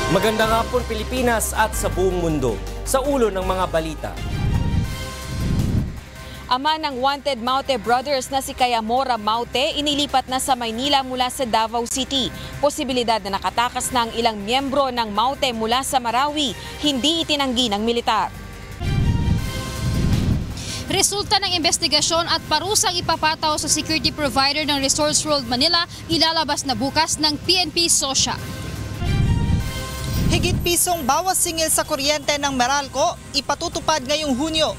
Magandang hapon Pilipinas at sa buong mundo. Sa ulo ng mga balita. Ama ng wanted Maute brothers na si Kayamora Maute inilipat na sa Maynila mula sa Davao City. Posibilidad na nakatakas na ang ilang miyembro ng Maute mula sa Marawi, hindi itinanggi ng militar. Resulta ng investigasyon at parusang ipapataw sa security provider ng Resorts World Manila ilalabas na bukas ng PNP SOSYA. Higit pisong bawas singil sa kuryente ng Meralco, ipatutupad ngayong Hunyo.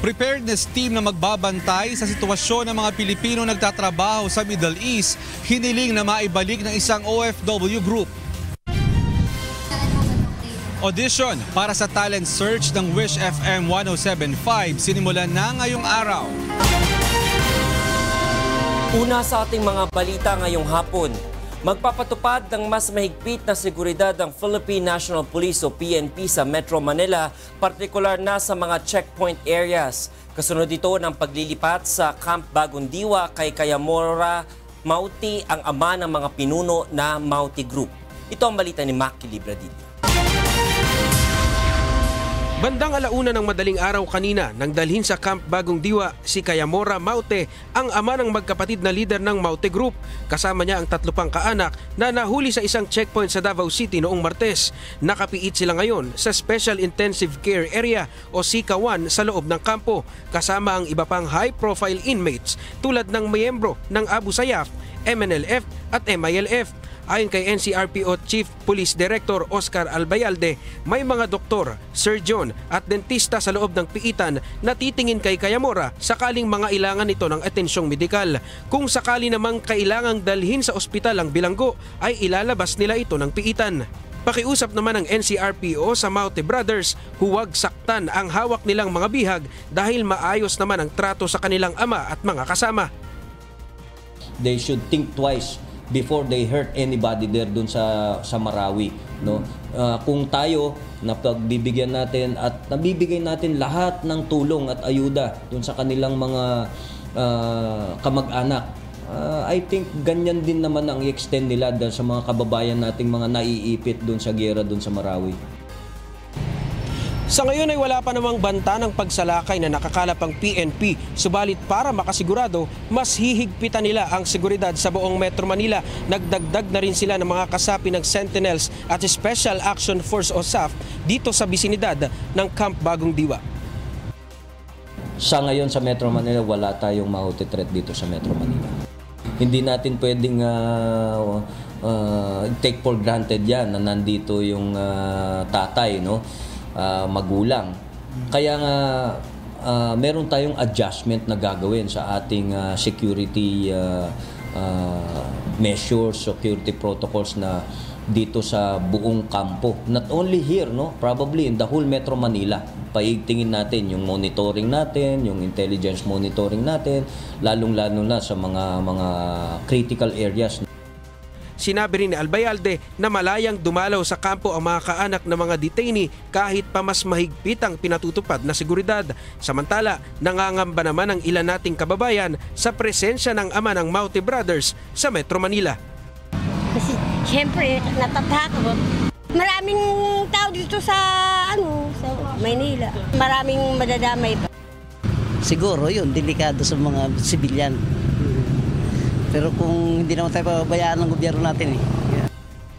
Preparedness team na magbabantay sa sitwasyon ng mga Pilipino nagtatrabaho sa Middle East, hiniling na maibalik ng isang OFW group. Audition para sa talent search ng Wish FM 107.5 sinimulan na ngayong araw. Una sa ating mga balita ngayong hapon. Magpapatupad ng mas mahigpit na seguridad ang Philippine National Police o PNP sa Metro Manila, partikular na sa mga checkpoint areas. Kasunod ito ng paglilipat sa Camp Bagong Diwa kay Kayamora Maute, ang ama ng mga pinuno na Maute Group. Ito ang balita ni Maki Libradilla. Bandang 1:00 ng madaling araw kanina nang dalhin sa Camp Bagong Diwa si Kayamora Maute, ang ama ng magkapatid na leader ng Maute Group. Kasama niya ang 3 pang kaanak na nahuli sa isang checkpoint sa Davao City noong Martes. Nakapiit sila ngayon sa Special Intensive Care Area o SICA-1 sa loob ng kampo, kasama ang iba pang high-profile inmates tulad ng miyembro ng Abu Sayyaf, MNLF at MILF. Ayon kay NCRPO Chief Police Director Oscar Albayalde, may mga doktor, surgeon at dentista sa loob ng piitan na titingin kay Kayamora sakaling mga ilangan ito ng atensyong medikal. Kung sakali namang kailangang dalhin sa ospital ang bilanggo, ay ilalabas nila ito ng piitan. Pakiusap naman ng NCRPO sa Maute Brothers, huwag saktan ang hawak nilang mga bihag dahil maayos naman ang trato sa kanilang ama at mga kasama. They should think twice before they hurt anybody there dun sa Marawi, no? Kung tayo napagbibigyan natin at nabibigay natin lahat ng tulong at ayuda dun sa kanilang mga kamag-anak, I think ganyan din naman ang i-extend nila dahil sa mga kababayan nating mga naiipit dun sa giyera dun sa Marawi. Sa ngayon ay wala pa namang banta ng pagsalakay na nakakalap ang PNP, subalit para makasigurado, mas hihigpitan nila ang seguridad sa buong Metro Manila. Nagdagdag na rin sila ng mga kasapi ng Sentinels at Special Action Force o SAF dito sa bisinidad ng Camp Bagong Diwa. Sa ngayon sa Metro Manila, wala tayong Maute threat dito sa Metro Manila. Hindi natin pwedeng take for granted yan na nandito yung tatay, no? Magulang. Kaya nga meron tayong adjustment na gagawin sa ating security measures, security protocols na dito sa buong kampo. Not only here, no? Probably in the whole Metro Manila. Paigtingin natin yung monitoring natin, yung intelligence monitoring natin, lalong-lalo na sa mga critical areas. Sinabi rin ni Albayalde na malayang dumalaw sa kampo ang mga kaanak ng mga detainee kahit pa mas mahigpit ang pinatutupad na seguridad. Samantala, nangangamba naman ang ilan nating kababayan sa presensya ng ama ng Maute Brothers sa Metro Manila. Kasi siyempre natatakot. Maraming tao dito sa Maynila. Maraming madadamay pa. Siguro yun, delikado sa mga sibilyan. Pero kung hindi naman tayo pababayaan ng gobyerno natin Yeah.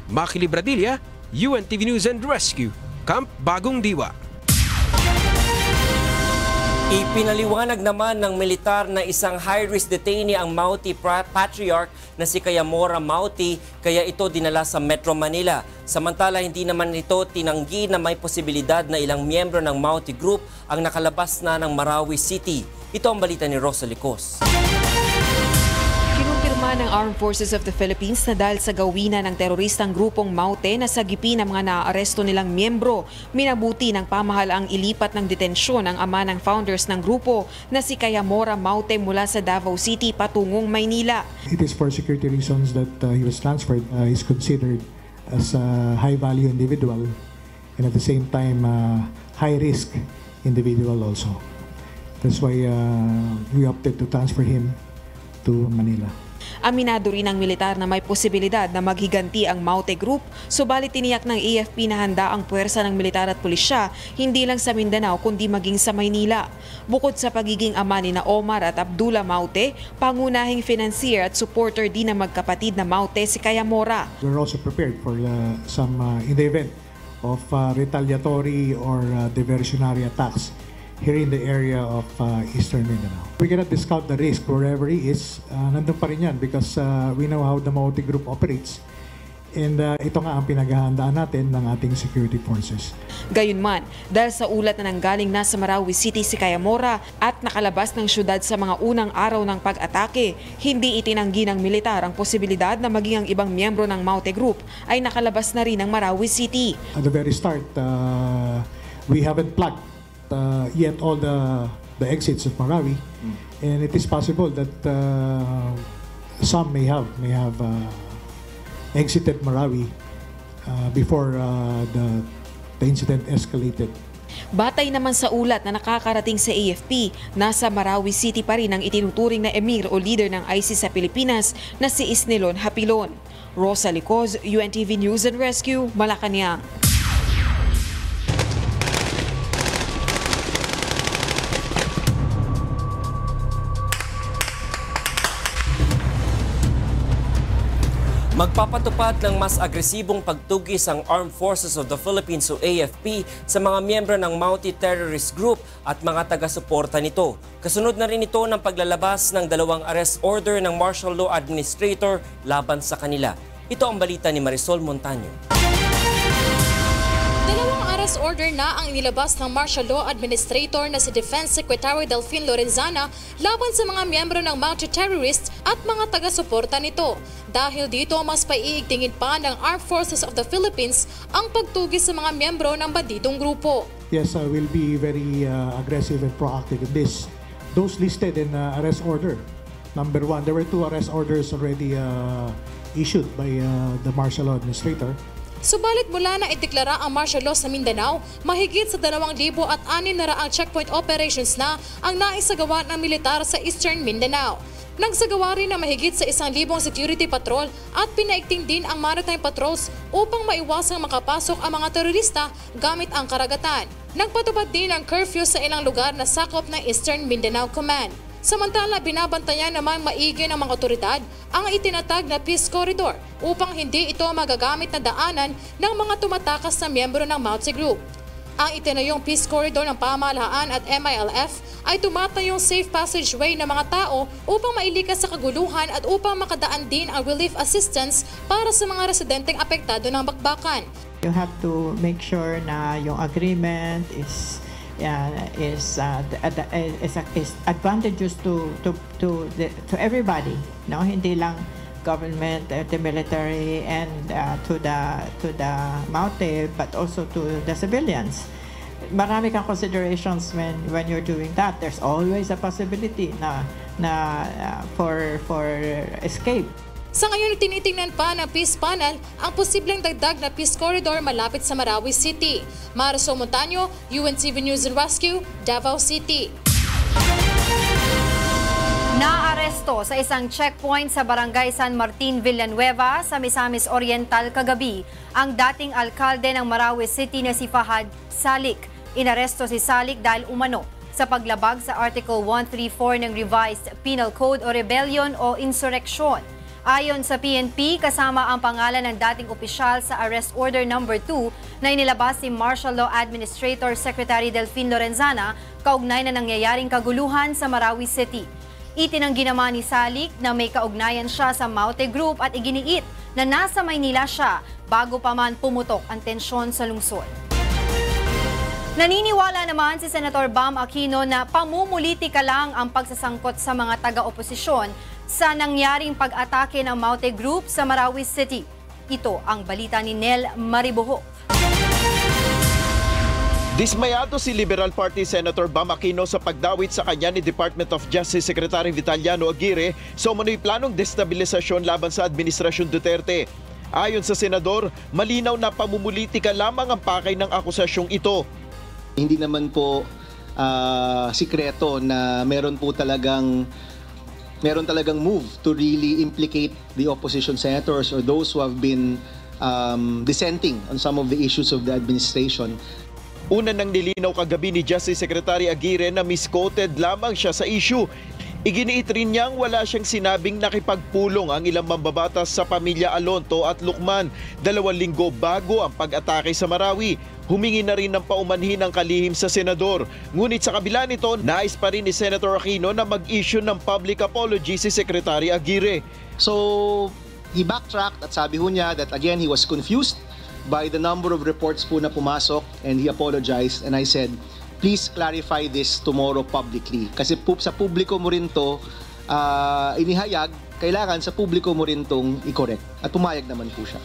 Maki Libradilla, UNTV News and Rescue, Camp Bagong Diwa. Ipinaliwanag naman ng militar na isang high-risk detainee ang Maute Patriarch na si Kayamora Maute, kaya ito dinala sa Metro Manila. Samantala, hindi naman ito tinanggi na may posibilidad na ilang miyembro ng Maute Group ang nakalabas na ng Marawi City. Ito ang balita ni Rosa Licos. Kinumpirma ng Armed Forces of the Philippines na dahil sa gawina ng teroristang grupong Maute na sagipi ng mga naaaresto nilang miyembro, minabuti ng pamahalaang ilipat ng detensyon ang ama ng founders ng grupo na si Kayamora Maute mula sa Davao City patungong Maynila. It is for security reasons that he was transferred. He's considered as a high-value individual and at the same time high-risk individual also. That's why we opted to transfer him to Manila. Aminado rin ang militar na may posibilidad na maghiganti ang Maute Group, subalit tiniyak ng AFP na handa ang puwersa ng militar at pulisya hindi lang sa Mindanao kundi maging sa Maynila. Bukod sa pagiging ama ni na Omar at Abdullah Maute, pangunahing financier at supporter din ng magkapatid na Maute si Kayamora. We're also prepared for some in the event of retaliatory or diversionary attacks here in the area of Eastern Mindanao. We cannot discount the risk wherever he is. Nandun pa rin yan because we know how the Maute Group operates. And ito nga ang pinaghahandaan natin ng ating security forces. Gayunman, dahil sa ulat na nanggaling na sa Marawi City si Kayamora at nakalabas ng syudad sa mga unang araw ng pag-atake, hindi itinanggi ng militar ang posibilidad na maging ang ibang miyembro ng Maute Group ay nakalabas na rin ng Marawi City. At the very start, we haven't plugged yet all the exits of Marawi, and it is possible that some may have exited Marawi before the incident escalated. Batay naman sa ulat na nakakarating sa AFP, nasa Marawi City pa rin ang itinuturing na emir o leader ng ISIS sa Pilipinas na si Isnilon Hapilon. Rosa Licoz, UNTV News and Rescue, Malacanang. Magpapatupad ng mas agresibong pagtugis ang Armed Forces of the Philippines o AFP sa mga miyembro ng Maute Terrorist Group at mga taga-suporta nito. Kasunod na rin ito ng paglalabas ng 2 arrest order ng Martial Law Administrator laban sa kanila. Ito ang balita ni Marisol Montaño. 2 arrest order na ang inilabas ng Martial Law Administrator na si Defense Secretary Delfin Lorenzana laban sa mga miyembro ng Maute Terrorists at mga taga-suporta nito. Dahil dito, mas paiigtingin pa ng Armed Forces of the Philippines ang pagtugis sa mga miyembro ng bandidong grupo. Yes, I will be very aggressive and proactive in this. Those listed in arrest order. Number 1, there were 2 arrest orders already issued by the Martial Law Administrator. Subalit mula na ideklara ang martial law sa Mindanao, mahigit sa 2,600 checkpoint operations na ang naisagawa ng militar sa Eastern Mindanao. Nagsagawa rin na mahigit sa 1,000 security patrol at pinaigting din ang maritime patrols upang maiwasang makapasok ang mga terorista gamit ang karagatan. Nagpatupad din ang curfew sa ilang lugar na sakop ng Eastern Mindanao Command. Samantala, binabantayan naman maigi ng mga otoridad ang itinatag na peace corridor upang hindi ito magagamit na daanan ng mga tumatakas na miyembro ng Maute Group. Ang itinayong peace corridor ng pamahalaan at MILF ay tumatayong safe passageway ng mga tao upang mailikas sa kaguluhan at upang makadaan din ang relief assistance para sa mga residenteng apektado ng bakbakan. You have to make sure na yung agreement is advantageous to everybody, no? Hindi lang government, the military, and to the Maute, but also to the civilians. Marami kang considerations when you're doing that. There's always a possibility for escape. Sa ngayon, tinitingnan pa ng Peace Panel ang posibleng dagdag na peace corridor malapit sa Marawi City. Marisol Montaño, UNTV News and Rescue, Davao City. Naaresto sa isang checkpoint sa Barangay San Martin, Villanueva sa Misamis Oriental kagabi ang dating alkalde ng Marawi City na si Fahad Salik. Inaresto si Salik dahil umano sa paglabag sa Article 134 ng Revised Penal Code o rebellion o insurrection. Ayon sa PNP, kasama ang pangalan ng dating opisyal sa Arrest Order No. 2 na inilabas si Martial Law Administrator Secretary Delfin Lorenzana kaugnay na nangyayaring kaguluhan sa Marawi City. Itinanggi naman ni Salik na may kaugnayan siya sa Maute Group at iginiit na nasa Maynila siya bago pa man pumutok ang tensyon sa lungsod. Naniniwala naman si Senator Bam Aquino na pamumulitika lang ang pagsasangkot sa mga taga-oposisyon sa nangyaring pag-atake ng Maute Group sa Marawi City. Ito ang balita ni Nel Mariboho. Dismayado si Liberal Party Senator Bam Aquino sa pagdawit sa kanya ni Department of Justice Secretary Vitaliano Aguirre sa umano'y planong destabilisasyon laban sa Administrasyon Duterte. Ayon sa senador, malinaw na pamumulitika lamang ang pakay ng akusasyong ito. Hindi naman po sikreto na meron po talagang meron talagang move to really implicate the opposition senators or those who have been dissenting on some of the issues of the administration. Una nang nilinaw kagabi ni Justice Secretary Aguirre na misquoted lamang siya sa issue. Iginiit rin niyang wala siyang sinabing nakipagpulong ang ilang mambabatas sa pamilya Alonto at Lucman 2 linggo bago ang pag-atake sa Marawi. Humingi na rin ng paumanhin ng kalihim sa senador. Ngunit sa kabila nito, nais pa rin ni Senator Aquino na mag-issue ng public apology si Secretary Aguirre. So, he backtracked at sabi ho niya that again he was confused by the number of reports po na pumasok, and he apologized, and I said, please clarify this tomorrow publicly. Kasi sa publiko mo rin to inihayag, kailangan sa publiko mo rin tong i-correct. At pumayag naman po siya.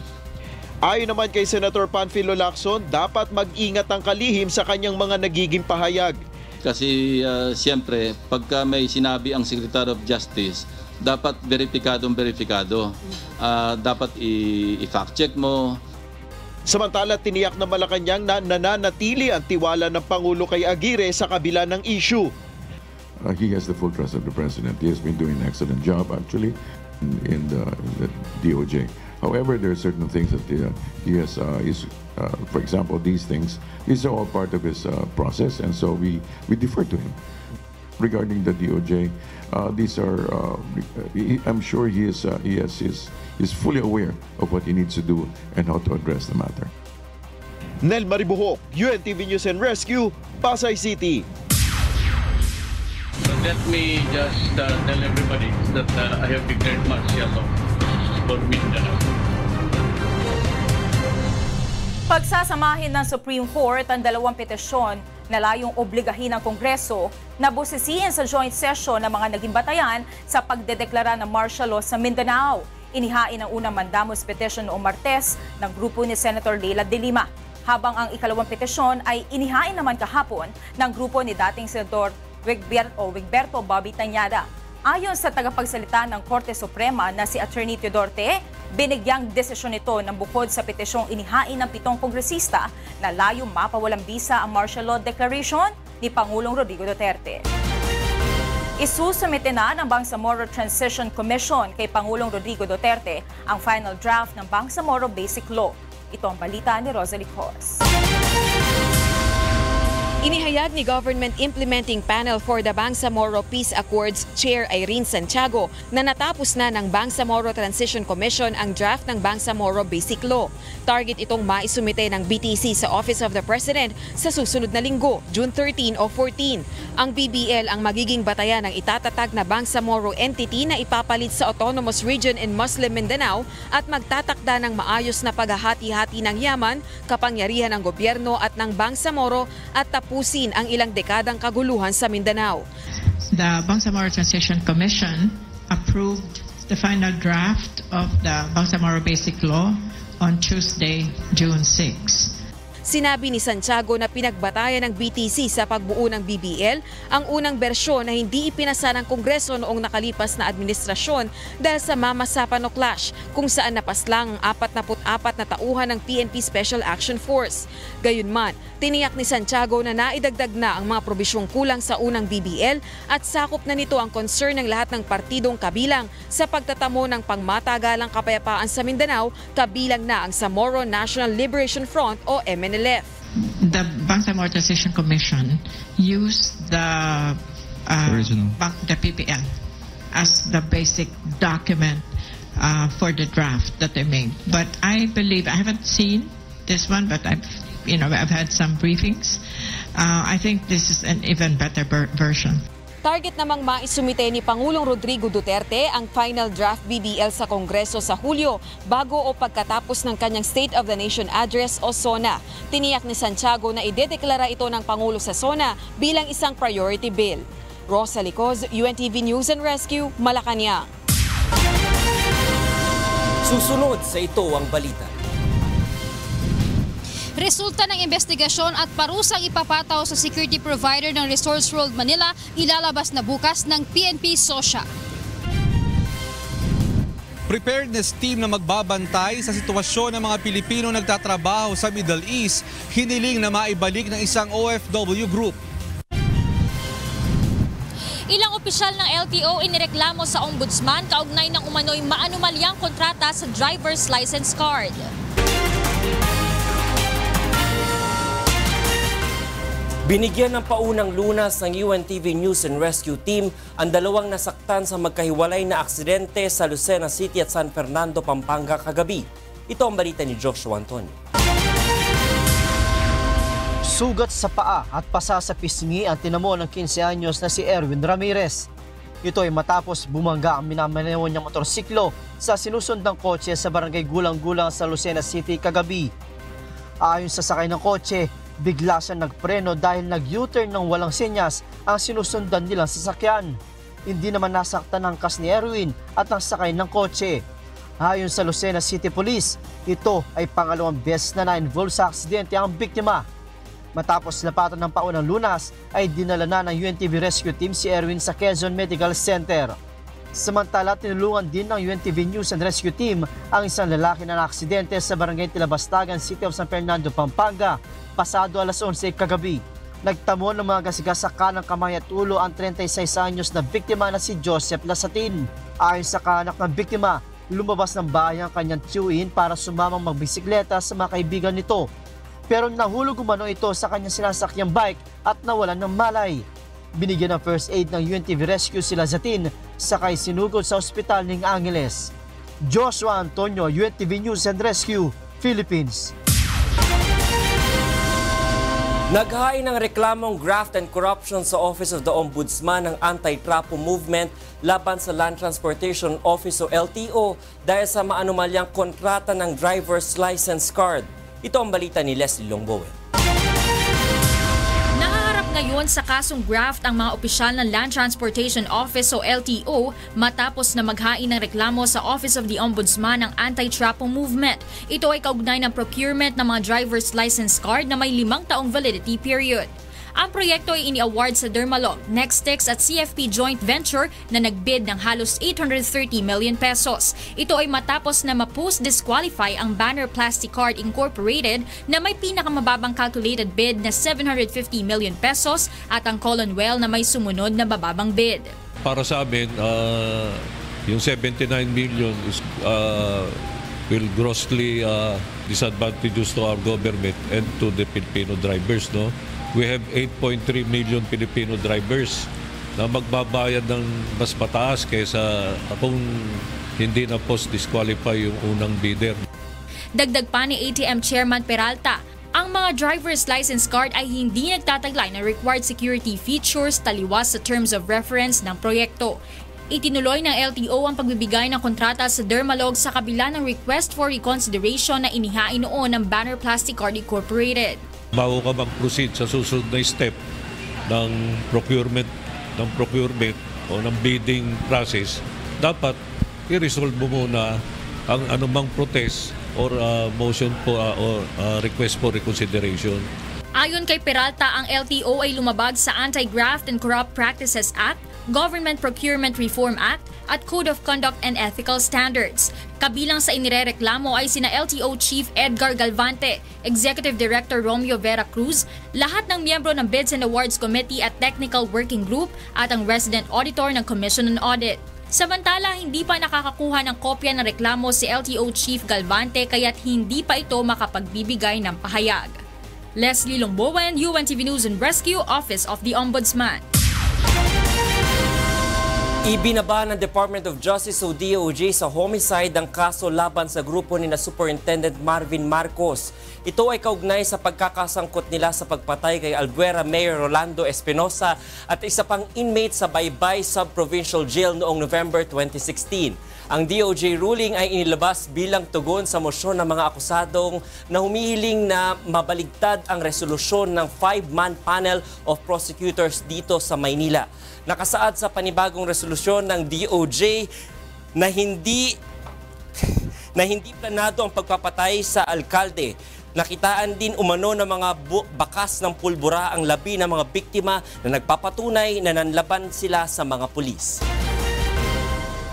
Ayon naman kay Senator Panfilo Lacson, dapat mag-ingat ang kalihim sa kanyang mga nagiging pahayag. Kasi siyempre, pagka may sinabi ang Secretary of Justice, dapat verifikadong verifikado. Dapat i-fact check mo. Samantala, tiniyak na Malacanang na nananatili ang tiwala ng Pangulo kay Aguirre sa kabila ng issue. He has the full trust of the President. He has been doing an excellent job actually in the DOJ. However, there are certain things that he has, for example, these are all part of his process, and so we defer to him. Regarding the DOJ, these are, I'm sure he's fully aware of what he needs to do and how to address the matter. Nel Maribuhok, UNTV News and Rescue, Pasay City. Let me just tell everybody that I have declared martial law for Mindanao. Pagsasamahin ng Supreme Court ang dalawang petisyon na layong obligahin ng Kongreso na busisiin sa joint session ng mga naging batayan sa pagdedeklara ng martial law sa Mindanao. Inihain ang unang mandamus petition noong Martes ng grupo ni Senator Leila de Lima, habang ang ikalawang petisyon ay inihain naman kahapon ng grupo ni dating Senador Wigberto Bobby Tañada. Ayon sa tagapagsalita ng Korte Suprema na si Attorney Teodorte, binigyang desisyon ito ng bukod sa petisyong inihain ng 7 kongresista na layong mapawalang bisa ang martial law declaration ni Pangulong Rodrigo Duterte. Isusumite na ng Bangsamoro Transition Commission kay Pangulong Rodrigo Duterte ang final draft ng Bangsamoro Basic Law. Ito ang balita ni Rosalie Cos. Inihayag ni Government Implementing Panel for the Bangsamoro Peace Accords Chair Irene Santiago na natapos na ng Bangsamoro Transition Commission ang draft ng Bangsamoro Basic Law. Target itong maisumite ng BTC sa Office of the President sa susunod na linggo, June 13 o 14. Ang BBL ang magiging batayan ng itatatag na Bangsamoro entity na ipapalit sa Autonomous Region in Muslim Mindanao at magtatakda ng maayos na paghahati-hati ng yaman, kapangyarihan ng gobyerno at ng Bangsamoro at tapusin ang ilang dekadang kaguluhan sa Mindanao. The Bangsamoro Transition Commission approved the final draft of the Bangsamoro Basic Law on Tuesday, June 6. Sinabi ni Santiago na pinagbatayan ng BTC sa pagbuo ng BBL ang unang bersyon na hindi ipinasa ng Kongreso noong nakalipas na administrasyon dahil sa Mama-Sapano Clash, kung saan napaslang ang 44 na tauhan ng PNP Special Action Force. Gayunman, tiniyak ni Santiago na naidagdag na ang mga probisyong kulang sa unang BBL at sakop na nito ang concern ng lahat ng partidong kabilang sa pagtatamo ng pangmatagalang kapayapaan sa Mindanao, kabilang na ang Samoro National Liberation Front o MNLF. The Bangsamoro Transition Commission used the PPL as the basic document for the draft that they made. But I believe, I haven't seen this one, but I've had some briefings. I think this is an even better version. Target namang maisumite ni Pangulong Rodrigo Duterte ang final draft BBL sa Kongreso sa Hulyo bago o pagkatapos ng kanyang State of the Nation Address o SONA. Tiniyak ni Santiago na idedeklara ito ng Pangulo sa SONA bilang isang priority bill. Rosalie Cos, UNTV News and Rescue, Malacanang. Susunod sa ito ang balita. Resulta ng investigasyon at parusang ipapataw sa security provider ng Resorts World Manila ilalabas na bukas ng PNP SOSHA. Preparedness team na magbabantay sa sitwasyon ng mga Pilipino nagtatrabaho sa Middle East, hiniling na maibalik ng isang OFW group. Ilang opisyal ng LTO inireklamo sa ombudsman kaugnay ng umano'y maanumalyang kontrata sa driver's license card. Binigyan ng paunang lunas ng UNTV News and Rescue Team ang dalawang nasaktan sa magkahiwalay na aksidente sa Lucena City at San Fernando, Pampanga kagabi. Ito ang balita ni Joshua Antonio. Sugat sa paa at pasa sa pisngi ang tinamo ng 15 anyos na si Erwin Ramirez. Ito ay matapos bumangga ang minamaneho niyang motorsiklo sa sinusundang kotse sa barangay Gulang-Gulang sa Lucena City kagabi. Ayon sa sakay ng kotse, bigla siya nagpreno dahil nag-U-turn ng walang senyas ang sinusundan nilang sasakyan. Hindi naman nasaktan ang angkas ni Erwin at ang sakay ng kotse. Ayon sa Lucena City Police, ito ay pangalawang beses na na-involve sa aksidente ang biktima. Matapos lapatan ng paunang lunas, ay dinala na ng UNTV Rescue Team si Erwin sa Quezon Medical Center. Samantala, tinulungan din ng UNTV News and Rescue Team ang isang lalaki na naaksidente sa barangay Tilabastagan, City of San Fernando, Pampanga, pasado alas 11 kagabi. Nagtamo ng mga gasigas sa kanang kamay at ulo ang 36 anyos na biktima na si Joseph Lasatin. Ayon sa kanak ng biktima, lumabas ng bahay ang kanyang tiyuin para sumamang magbisikleta sa mga kaibigan nito. Pero nahulog umano ito sa kanyang sinasakyang bike at nawalan ng malay. Binigyan ng first aid ng UNTV Rescue si Lasatin, sakay sinugod sa ospital ng Angeles. Joshua Antonio, UNTV News and Rescue, Philippines. Naghain ng reklamong graft and corruption sa Office of the Ombudsman ng Anti-Trapo Movement laban sa Land Transportation Office o LTO dahil sa maanumalyang kontrata ng driver's license card. Ito ang balita ni Leslie Longbowen. Nahaharap ngayon sa kasong graft ang mga opisyal ng Land Transportation Office o LTO matapos na maghain ng reklamo sa Office of the Ombudsman ng Anti-Trapo Movement. Ito ay kaugnay ng procurement ng mga driver's license card na may 5 taong validity period. Ang proyekto ay ini-award sa Dermalog, Nextex at CFP joint venture na nagbid ng halos 830 million pesos. Ito ay matapos na ma-post-disqualify ang Banner Plastic Card Incorporated na may pinakamababang calculated bid na 750 million pesos at ang Colonwell na may sumunod na bababang bid. Para sa amin, yung 79 million is, will grossly disadvantageous to our government and to the Filipino drivers, no? We have 8.3 million Filipino drivers na magbabayad ng mas mataas kaysa kung hindi na post-disqualify yung unang bidder. Dagdag pa ni ATM Chairman Peralta, ang mga driver's license card ay hindi nagtataglay ng required security features taliwas sa terms of reference ng proyekto. Itinuloy ng LTO ang pagbibigay ng kontrata sa Dermalog sa kabila ng request for reconsideration na inihain noon ng Banner Plastic Card Incorporated. Bago ka mag-proceed sa susunod na step ng procurement o ng bidding process, dapat i-resolve mo muna ang anumang protest or motion or request for reconsideration. Ayon kay Peralta, ang LTO ay lumabag sa Anti-Graft and Corrupt Practices Act, Government Procurement Reform Act at Code of Conduct and Ethical Standards. Kabilang sa inirereklamo ay sina LTO Chief Edgar Galvante, Executive Director Romeo Vera Cruz, lahat ng miyembro ng Bids and Awards Committee at Technical Working Group at ang Resident Auditor ng Commission on Audit. Samantala, hindi pa nakakakuha ng kopya ng reklamo si LTO Chief Galvante kaya't hindi pa ito makapagbibigay ng pahayag. Leslie Longbowen, UNTV News and Rescue, Office of the Ombudsman. Ibinaba ng Department of Justice o DOJ sa homicide ang kaso laban sa grupo ni na Superintendent Marvin Marcos. Ito ay kaugnay sa pagkakasangkot nila sa pagpatay kay Albuera Mayor Rolando Espinosa at isa pang inmate sa Baybay Sub-Provincial Jail noong November 2016. Ang DOJ ruling ay inilabas bilang tugon sa mosyon ng mga akusadong na humihiling na mabaligtad ang resolusyon ng 5-man panel of prosecutors dito sa Maynila. Nakasaad sa panibagong resolusyon ng DOJ na hindi planado ang pagpapatay sa alkalde. Nakitaan din umano ng mga bakas ng pulbura ang labi ng mga biktima na nagpapatunay na nanlaban sila sa mga pulis.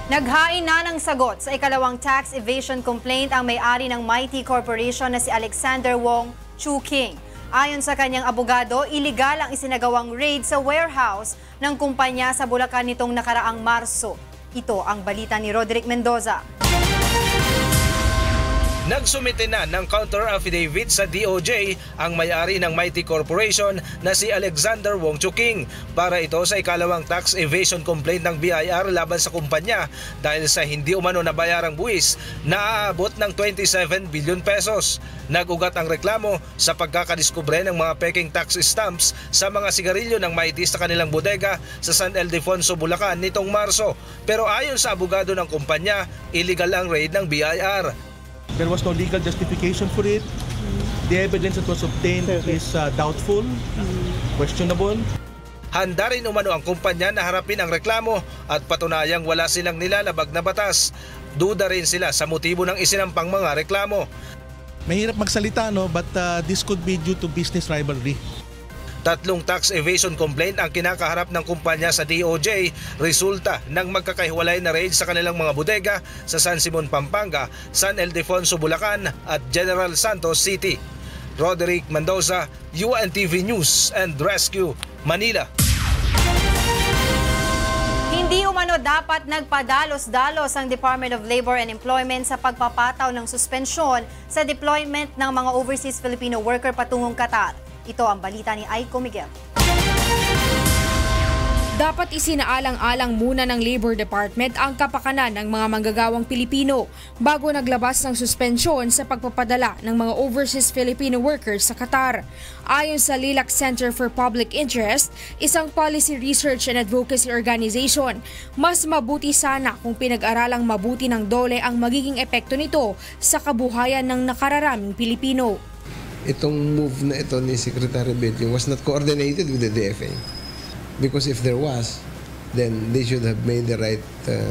Naghain na ng sagot sa ikalawang tax evasion complaint ang may-ari ng Mighty Corporation na si Alexander Wong Chu King. Ayon sa kanyang abogado, iligal ang isinagawang raid sa warehouse ng kumpanya sa Bulacan nitong nakaraang Marso. Ito ang balita ni Roderick Mendoza. Nagsumite na ng counter affidavit sa DOJ ang may-ari ng Mighty Corporation na si Alexander Wong Chuking para ito sa ikalawang tax evasion complaint ng BIR laban sa kumpanya dahil sa hindi umano nabayarang buwis na aabot ng 27 billion pesos. Nag-ugat ang reklamo sa pagkakadiskubre ng mga peking tax stamps sa mga sigarilyo ng Mighty sa kanilang bodega sa San Ildefonso, Bulacan nitong Marso. Pero ayon sa abogado ng kumpanya, illegal ang raid ng BIR. There was no legal justification for it. The evidence that was obtained is doubtful, questionable. Handa rin umano ang kumpanya na harapin ang reklamo at patunayang wala silang nilalabag na batas. Duda rin sila sa motibo ng isinampang mga reklamo. Mahirap magsalita, no? But this could be due to business rivalry. 3 tax evasion complaint ang kinakaharap ng kumpanya sa DOJ resulta ng magkakahiwalay na raid sa kanilang mga bodega sa San Simon, Pampanga, San Ildefonso, Bulacan at General Santos City. Roderick Mendoza, UNTV News and Rescue, Manila. Hindi umano dapat nagpadalos-dalos ang Department of Labor and Employment sa pagpapataw ng suspensyon sa deployment ng mga overseas Filipino worker patungong Qatar. Ito ang balita ni Aiko Miguel. Dapat isinaalang-alang muna ng Labor Department ang kapakanan ng mga manggagawang Pilipino bago naglabas ng suspensyon sa pagpapadala ng mga overseas Filipino workers sa Qatar. Ayon sa Lilac Center for Public Interest, isang policy research and advocacy organization, mas mabuti sana kung pinag-aralang mabuti ng DOLE ang magiging epekto nito sa kabuhayan ng nakararaming Pilipino. Itong move na ito ni Secretary Betty was not coordinated with the DFA. Because if there was, then they should have made the right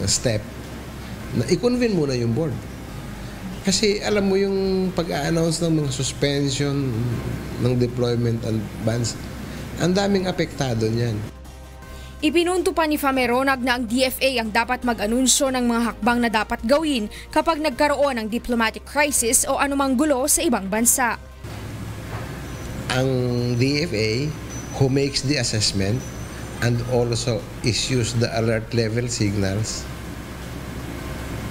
step na i-convene muna yung board. Kasi alam mo yung pag-a-announce ng mga suspension ng deployment and bans, ang daming apektado niyan. Ipinunto pa ni Fameronag na ang DFA ang dapat mag-anunsyo ng mga hakbang na dapat gawin kapag nagkaroon ng diplomatic crisis o anumang gulo sa ibang bansa. Ang DFA who makes the assessment and also issues the alert level signals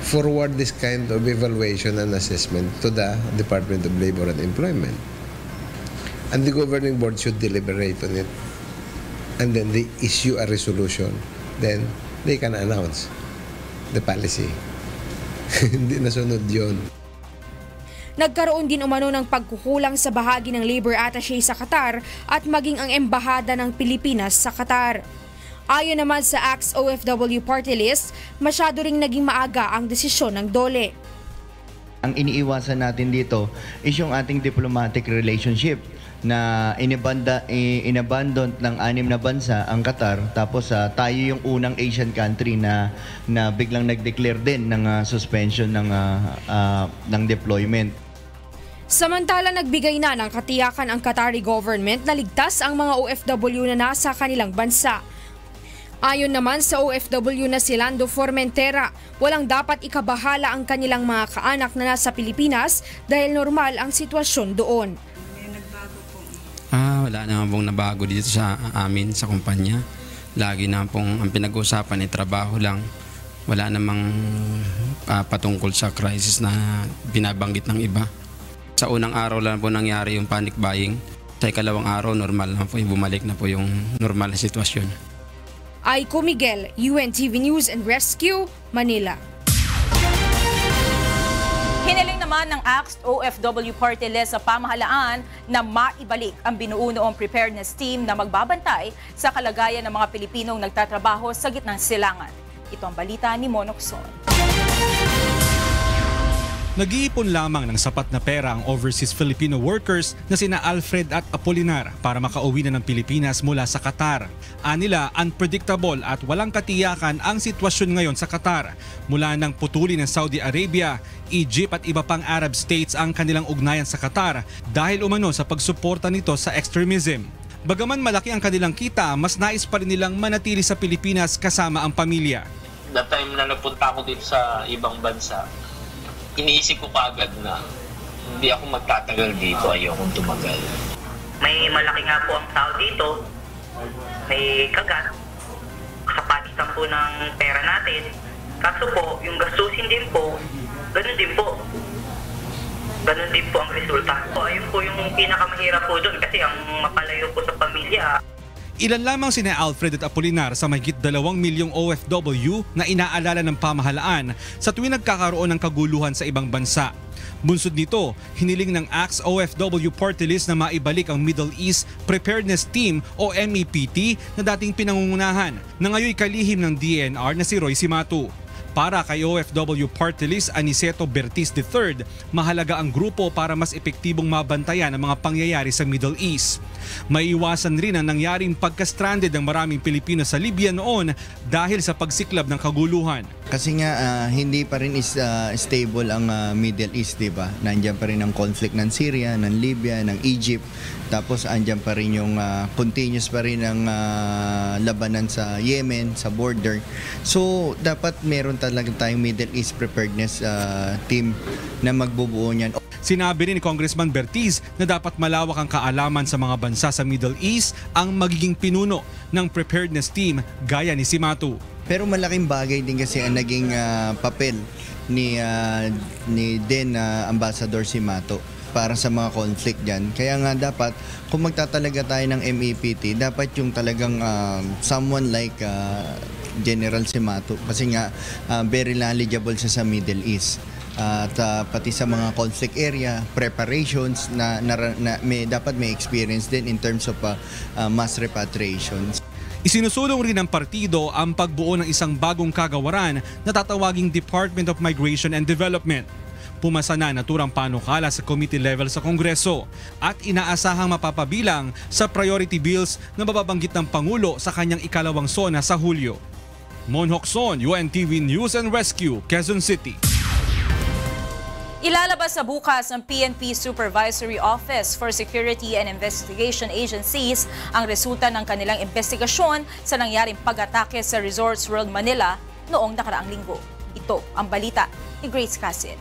forward this kind of evaluation and assessment to the Department of Labor and Employment. And the governing board should deliberate on it. And then they issue a resolution. Then they can announce the policy. Hindi nasunod yun. Nagkaroon din umano ng pagkukulang sa bahagi ng labor attaché sa Qatar at maging ang embahada ng Pilipinas sa Qatar. Ayon naman sa ACT's OFW Party List, masyado ring naging maaga ang desisyon ng DOLE. Ang iniiwasan natin dito is yung ating diplomatic relationship na inabandon ng 6 na bansa ang Qatar, tapos tayo yung unang Asian country na biglang nag-declare din ng suspension ng deployment. Samantala, nagbigay na ng katiyakan ang Qatari government na ligtas ang mga OFW na nasa kanilang bansa. Ayon naman sa OFW na si Lando Formentera, walang dapat ikabahala ang kanilang mga kaanak na nasa Pilipinas dahil normal ang sitwasyon doon. Wala naman pong nabago dito sa amin, sa kumpanya. Lagi naman pong ang pinag-uusapan ay trabaho lang. Wala namang patungkol sa crisis na binabanggit ng iba. Sa unang araw lang po nangyari yung panic buying. Sa ikalawang araw, normal na po, bumalik na po yung normal na sitwasyon. Aiko Miguel, UNTV News and Rescue, Manila. Hiniling naman ng ACT OFW Party List sa pamahalaan na maibalik ang binuo noong preparedness team na magbabantay sa kalagayan ng mga Pilipinong nagtatrabaho sa gitnang silangan. Ito ang balita ni Monok Son. Nag-iipon lamang ng sapat na pera ang overseas Filipino workers na sina Alfred at Apolinar para makauwi na ng Pilipinas mula sa Qatar. Anila, unpredictable at walang katiyakan ang sitwasyon ngayon sa Qatar. Mula ng putuli ng Saudi Arabia, Egypt at iba pang Arab states ang kanilang ugnayan sa Qatar dahil umano sa pagsuporta nito sa extremism. Bagaman malaki ang kanilang kita, mas nais pa rin nilang manatili sa Pilipinas kasama ang pamilya. That time na napunta ako dito sa ibang bansa, iniisip ko kaagad na hindi ako magtatagal dito, ayokong tumagal. May malaki nga po ang tao dito, may kagat, kapatisan po ng pera natin. Kaso po, yung gastusin din po, ganun din po. Ganun din po ang resulta. So, ayun po yung pinakamahirap po doon kasi ang mapalayo po sa pamilya. Ilan lamang sina Alfred at Apolinar sa mahigit 2 milyong OFW na inaalala ng pamahalaan sa tuwing nagkakaroon ng kaguluhan sa ibang bansa. Bunsod nito, hiniling ng ACT's OFW Party List na maibalik ang Middle East Preparedness Team o MEPT na dating pinangungunahan na ngayon kalihim ng DNR na si Roy Cimatu. Para kay OFW Party List Aniceto Bertiz III, mahalaga ang grupo para mas epektibong mabantayan ang mga pangyayari sa Middle East. Maiiwasan rin ang nangyaring pagka-stranded ng maraming Pilipino sa Libya noon dahil sa pagsiklab ng kaguluhan. Kasi nga hindi pa rin stable ang Middle East, di ba? Nandiyan pa rin ang conflict ng Syria, ng Libya, ng Egypt. Tapos andyan pa rin yung continuous pa rin ang labanan sa Yemen, sa border. So dapat meron talaga tayong Middle East Preparedness team na magbubuo niyan. Sinabi rin ni Congressman Bertiz na dapat malawak ang kaalaman sa mga bansa sa Middle East ang magiging pinuno ng preparedness team gaya ni Cimatu. Pero malaking bagay din kasi ang naging papel ni Ambassador Cimatu para sa mga conflict dyan. Kaya nga dapat, kung magtatalaga tayo ng MEPT, dapat yung talagang someone like General Cimatu kasi nga very knowledgeable siya sa Middle East. At pati sa mga conflict area, preparations na dapat may experience din in terms of mass repatriations. Isinusulong rin ng partido ang pagbuo ng isang bagong kagawaran na tatawaging Department of Migration and Development. Pumasa na naturang panukala sa committee level sa Kongreso at inaasahang mapapabilang sa priority bills na mababanggit ng Pangulo sa kanyang ikalawang SONA sa Hulyo. Mon Hocson, UNTV News and Rescue, Quezon City. Ilalabas sa bukas ng PNP Supervisory Office for Security and Investigation Agencies ang resulta ng kanilang investigasyon sa nangyaring pag-atake sa Resorts World Manila noong nakaraang linggo. Ito ang balita ni Grace Casin.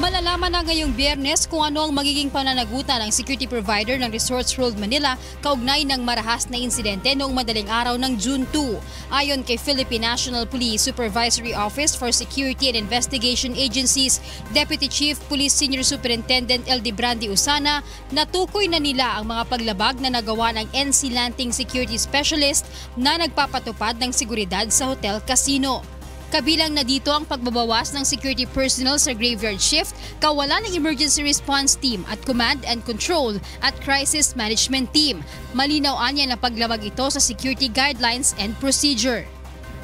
Malalaman na ngayong Biyernes kung ano ang magiging pananagutan ng security provider ng Resorts World Manila kaugnay ng marahas na insidente noong madaling araw ng June 2. Ayon kay Philippine National Police Supervisory Office for Security and Investigation Agencies, Deputy Chief Police Senior Superintendent LD Brandy Usana, natukoy na nila ang mga paglabag na nagawa ng NC Lanting Security Specialist na nagpapatupad ng seguridad sa hotel casino. Kabilang na dito ang pagbabawas ng security personnel sa graveyard shift, kawalan ng emergency response team at command and control at crisis management team. Malinaw anya na paglabag ito sa security guidelines and procedure.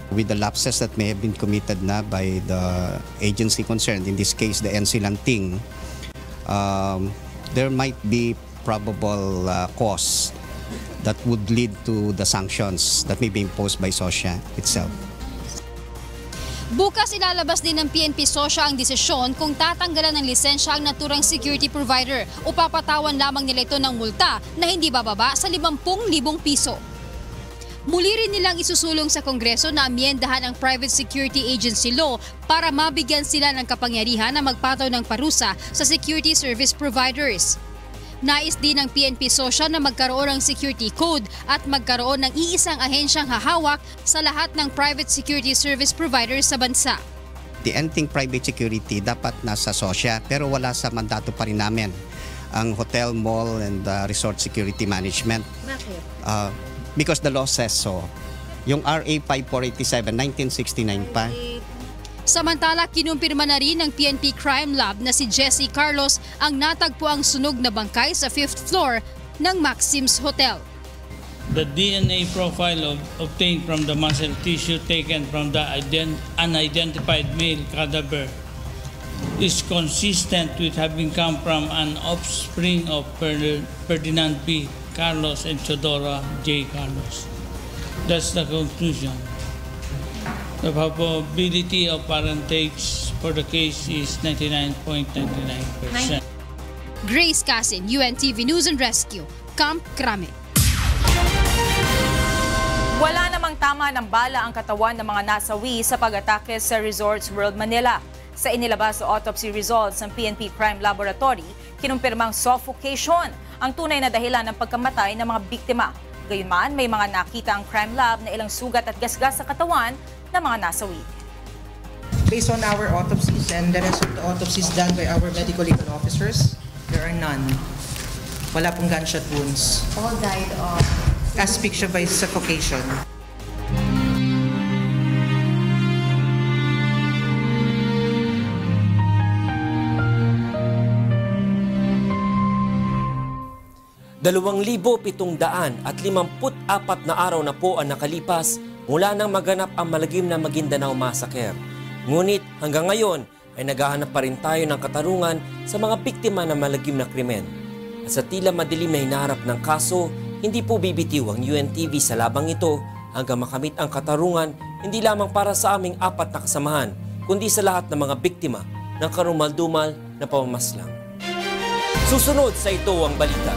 With the lapses that may have been committed na by the agency concerned, in this case the NC Lanting, there might be probable cause that would lead to the sanctions that may be imposed by SOSHA itself. Bukas ilalabas din ng PNP SOSHA ang desisyon kung tatanggalan ng lisensya ang naturang security provider o papatawan lamang nila ito ng multa na hindi bababa sa 50,000 piso. Muli rin nilang isusulong sa Kongreso na amyendahan ang Private Security Agency Law para mabigyan sila ng kapangyarihan na magpataw ng parusa sa security service providers. Nais din ng PNP SOSHA na magkaroon ng security code at magkaroon ng iisang ahensyang hahawak sa lahat ng private security service providers sa bansa. The ending private security dapat nasa SOSHA pero wala sa mandato pa rin namin ang hotel, mall and resort security management. Bakit? Because the law says so. Yung RA 5487, 1969 pa. Samantala, kinumpirma na rin ng PNP Crime Lab na si Jesse Carlos ang natagpuang sunog na bangkay sa 5th floor ng Maxim's Hotel. The DNA profile obtained from the muscle tissue taken from the unidentified male cadaver is consistent with having come from an offspring of Ferdinand P. Carlos and Chodora J. Carlos. That's the conclusion. The probability of parentage for the case is 99.99%. Grace Casin, UNTV News and Rescue, Camp Crame. Wala namang tama ng bala ang katawan ng mga nasawi sa pag-atake sa Resorts World Manila. Sa inilabas na autopsy results ng PNP Crime Laboratory, kinumpirmang suffocation ang tunay na dahilan ng pagkamatay ng mga biktima. Gayunman, may mga nakita ang crime lab na ilang sugat at gasgas sa katawan ng mga nasawi. Based on our autopsies and the rest of the autopsies done by our medical legal officers, there are none. Wala pong gunshot wounds. All died of asphyxia by suffocation. limampu't-apat na araw na po ang nakalipas mula nang maganap ang malagim na Maguindanao Massacre. Ngunit hanggang ngayon ay naghahanap pa rin tayo ng katarungan sa mga biktima ng malagim na krimen. At sa tila madilim na hinaharap ng kaso, hindi po bibitiw ang UNTV sa labang ito hanggang makamit ang katarungan hindi lamang para sa aming 4 na kasamahan, kundi sa lahat ng mga biktima ng karumal-dumal na pamamaslang. Susunod sa ito ang balita.